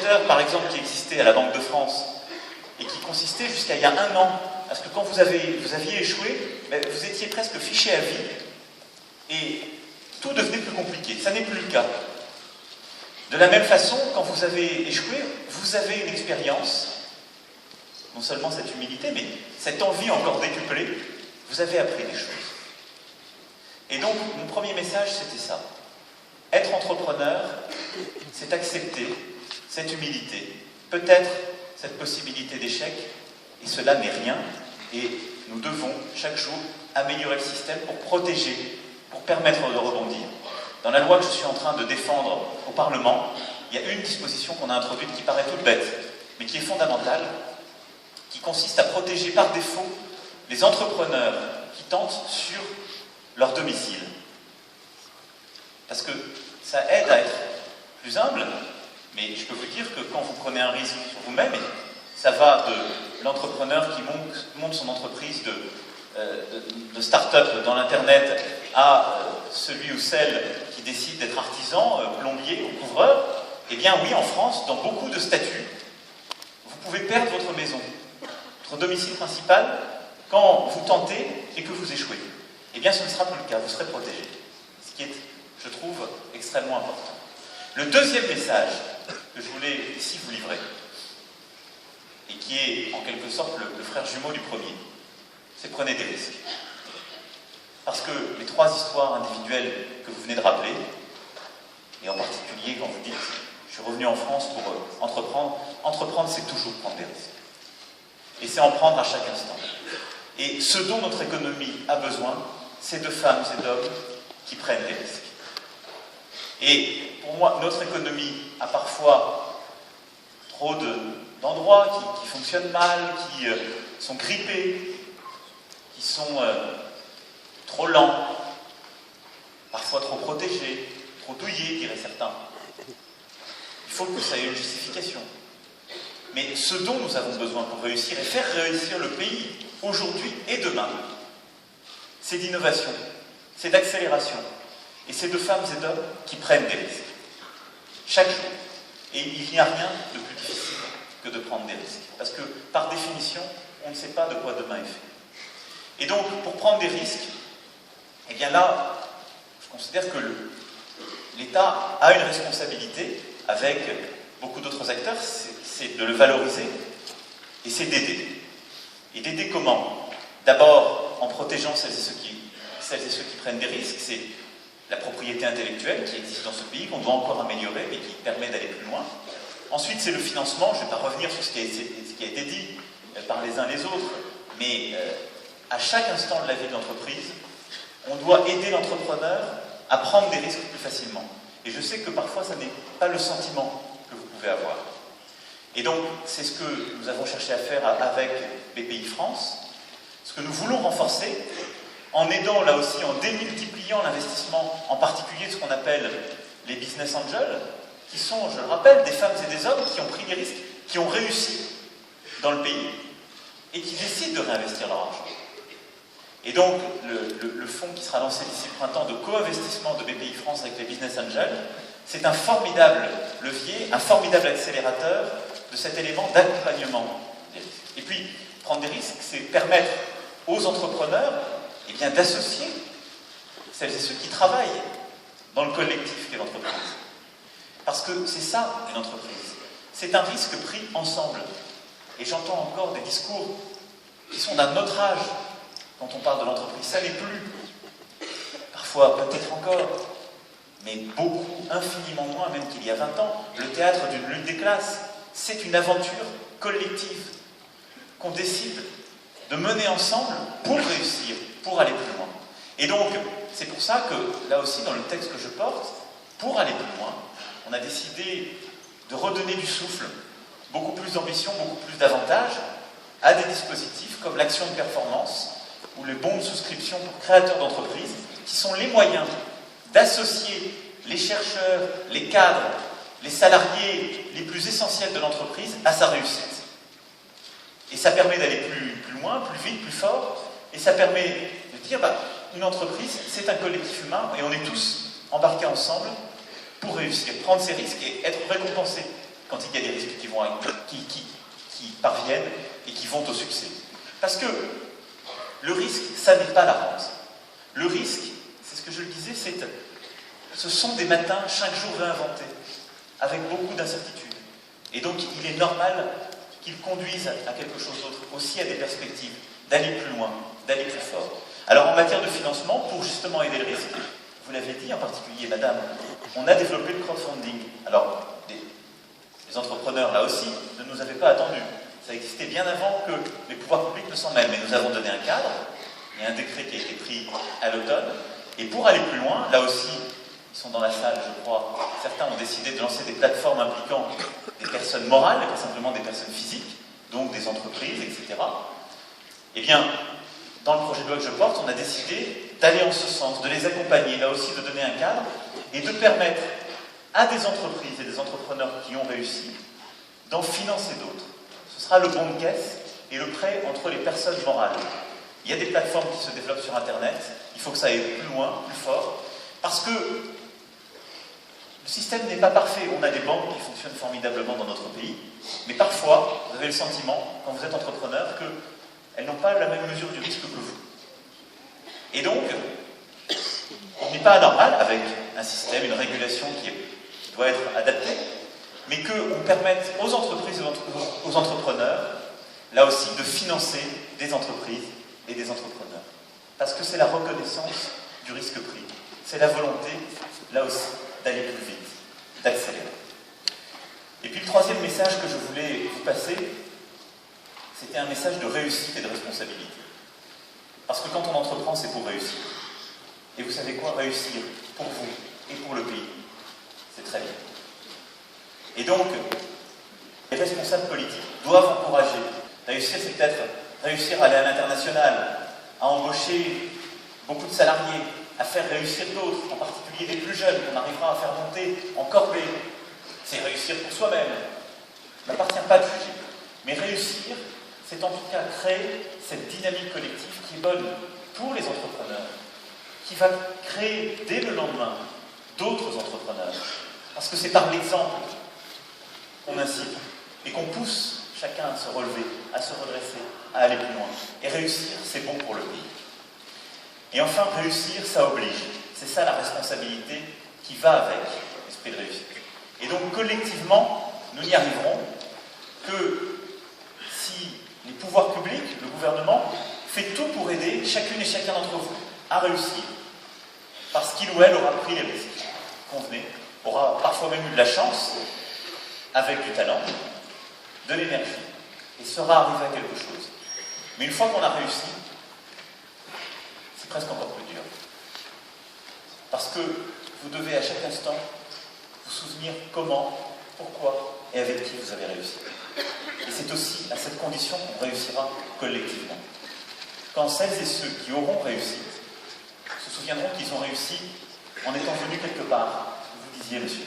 indicateur, par exemple, qui existait à la Banque de France et qui consistait jusqu'à il y a 1 an, parce que quand vous aviez échoué, vous étiez presque fiché à vie et tout devenait plus compliqué. Ça n'est plus le cas. De la même façon, quand vous avez échoué, vous avez une expérience, non seulement cette humilité, mais cette envie encore décuplée, vous avez appris des choses. Et donc, mon premier message, c'était ça. Être entrepreneur, c'est accepter cette humilité, peut-être cette possibilité d'échec, et cela n'est rien, et nous devons chaque jour améliorer le système pour protéger, pour permettre de rebondir. Dans la loi que je suis en train de défendre au Parlement, il y a une disposition qu'on a introduite qui paraît toute bête, mais qui est fondamentale, qui consiste à protéger par défaut les entrepreneurs qui tentent sur leur domicile. Parce que ça aide à être plus humble, mais je peux vous dire que quand vous prenez un risque sur vous-même, ça va de l'entrepreneur qui monte son entreprise de start-up dans l'Internet à celui ou celle qui décide d'être artisan, plombier ou couvreur. Eh bien oui, en France, dans beaucoup de statuts, vous pouvez perdre votre maison, votre domicile principal, quand vous tentez et que vous échouez. Eh bien ce ne sera plus le cas, vous serez protégé. Ce qui est, je trouve, extrêmement important. Le deuxième message que je voulais ici vous livrer, et qui est en quelque sorte le frère jumeau du premier, c'est prenez des risques. Parce que les 3 histoires individuelles que vous venez de rappeler, et en particulier quand vous dites « je suis revenu en France pour entreprendre c'est toujours prendre des risques. Et c'est en prendre à chaque instant. Et ce dont notre économie a besoin, c'est de femmes et d'hommes qui prennent des risques. Et pour moi, notre économie a parfois trop d'endroits qui fonctionnent mal, qui sont grippés, qui sont trop lents, parfois trop protégés, trop douillés, diraient certains. Il faut que ça ait une justification. Mais ce dont nous avons besoin pour réussir et faire réussir le pays aujourd'hui et demain, c'est d'innovation, c'est d'accélération. Et c'est de femmes et d'hommes qui prennent des risques. Chaque jour. Et il n'y a rien de plus difficile que de prendre des risques. Parce que, par définition, on ne sait pas de quoi demain est fait. Et donc, pour prendre des risques, eh bien là, je considère que l'État a une responsabilité avec beaucoup d'autres acteurs, c'est de le valoriser et c'est d'aider. Et d'aider comment? D'abord en protégeant celles et ceux qui prennent des risques, c'est la propriété intellectuelle qui existe dans ce pays, qu'on doit encore améliorer, mais qui permet d'aller plus loin. Ensuite, c'est le financement. Je ne vais pas revenir sur ce qui a été dit par les uns les autres, mais à chaque instant de la vie de l'entreprise, on doit aider l'entrepreneur à prendre des risques plus facilement. Et je sais que parfois, ça n'est pas le sentiment que vous pouvez avoir. Et donc, c'est ce que nous avons cherché à faire avec BPI France, ce que nous voulons renforcer, en aidant là aussi, en démultipliant l'investissement, en particulier de ce qu'on appelle les business angels, qui sont, je le rappelle, des femmes et des hommes qui ont pris des risques, qui ont réussi dans le pays, et qui décident de réinvestir leur argent. Et donc, le fonds qui sera lancé d'ici le printemps de co-investissement de BPI France avec les business angels, c'est un formidable levier, un formidable accélérateur de cet élément d'accompagnement des risques. Et puis, prendre des risques, c'est permettre aux entrepreneurs d'associer celles et ceux qui travaillent dans le collectif qu'est l'entreprise. Parce que c'est ça, une entreprise. C'est un risque pris ensemble. Et j'entends encore des discours qui sont d'un autre âge quand on parle de l'entreprise. Ça n'est plus. Parfois, peut-être encore, mais beaucoup, infiniment moins, même qu'il y a 20 ans, le théâtre d'une lutte des classes. C'est une aventure collective qu'on décide de mener ensemble pour réussir, pour aller plus loin. Et donc, c'est pour ça que, là aussi, dans le texte que je porte, pour aller plus loin, on a décidé de redonner du souffle, beaucoup plus d'ambition, beaucoup plus d'avantages, à des dispositifs comme l'action de performance ou les bons de souscription pour créateurs d'entreprises, qui sont les moyens d'associer les chercheurs, les cadres, les salariés les plus essentiels de l'entreprise à sa réussite. Et ça permet d'aller plus loin, plus vite, plus fort, et ça permet de dire, une entreprise, c'est un collectif humain, et on est tous embarqués ensemble pour réussir, prendre ces risques et être récompensés quand il y a des risques qui parviennent et qui vont au succès. Parce que le risque, ça n'est pas la rente. Le risque, c'est ce que je le disais, ce sont des matins chaque jour réinventés, avec beaucoup d'incertitudes. Et donc, il est normal qu'ils conduisent à quelque chose d'autre, aussi à des perspectives, d'aller plus loin, d'aller plus fort. Alors, en matière de financement, pour justement aider le risque, vous l'avez dit en particulier, madame, on a développé le crowdfunding. Alors, les entrepreneurs, là aussi, ne nous avaient pas attendus. Ça existait bien avant que les pouvoirs publics ne s'en mêlent. Mais nous avons donné un cadre, il y a un décret qui a été pris à l'automne. Et pour aller plus loin, là aussi, ils sont dans la salle, je crois, certains ont décidé de lancer des plateformes impliquant des personnes morales, et pas simplement des personnes physiques, donc des entreprises, etc. Eh bien, dans le projet de loi que je porte, on a décidé d'aller en ce sens, de les accompagner, là aussi de donner un cadre, et de permettre à des entreprises et des entrepreneurs qui ont réussi d'en financer d'autres. Ce sera le bon de caisse et le prêt entre les personnes morales. Il y a des plateformes qui se développent sur Internet, il faut que ça aille plus loin, plus fort, parce que le système n'est pas parfait. On a des banques qui fonctionnent formidablement dans notre pays, mais parfois, vous avez le sentiment, quand vous êtes entrepreneur, qu'elles n'ont pas la même mesure du risque que vous. Et donc, il n'est pas anormal, avec un système, une régulation qui doit être adaptée, mais qu'on permette aux entreprises et aux entrepreneurs, là aussi, de financer des entreprises et des entrepreneurs. Parce que c'est la reconnaissance du risque pris. C'est la volonté, là aussi, d'aller plus vite, d'accélérer. Et puis le troisième message que je voulais vous passer, c'était un message de réussite et de responsabilité. Parce que quand on entreprend, c'est pour réussir. Et vous savez quoi? Réussir pour vous et pour le pays, c'est très bien. Et donc, les responsables politiques doivent encourager. Réussir, c'est peut-être réussir à aller à l'international, à embaucher beaucoup de salariés, à faire réussir d'autres, en particulier les plus jeunes, qu'on arrivera à faire monter en corvée. C'est réussir pour soi-même. Il n'appartient pas de juger. Mais réussir, c'est en tout cas créer cette dynamique collective qui est bonne pour les entrepreneurs, qui va créer dès le lendemain d'autres entrepreneurs. Parce que c'est par l'exemple qu'on incite et qu'on pousse chacun à se relever, à se redresser, à aller plus loin. Et réussir, c'est bon pour le pays. Et enfin, réussir, ça oblige. C'est ça la responsabilité qui va avec l'esprit de réussite. Et donc, collectivement, nous n'y arriverons que si les pouvoirs publics, le gouvernement, fait tout pour aider chacune et chacun d'entre vous à réussir. Parce qu'il ou elle aura pris les risques. Convenez, aura parfois même eu de la chance, avec du talent, de l'énergie, et sera arrivé à quelque chose. Mais une fois qu'on a réussi, c'est presque encore plus dur. Parce que vous devez à chaque instant vous souvenir comment, pourquoi et avec qui vous avez réussi. Et c'est aussi à cette condition qu'on réussira collectivement. Quand celles et ceux qui auront réussi se souviendront qu'ils ont réussi en étant venus quelque part, vous disiez, monsieur,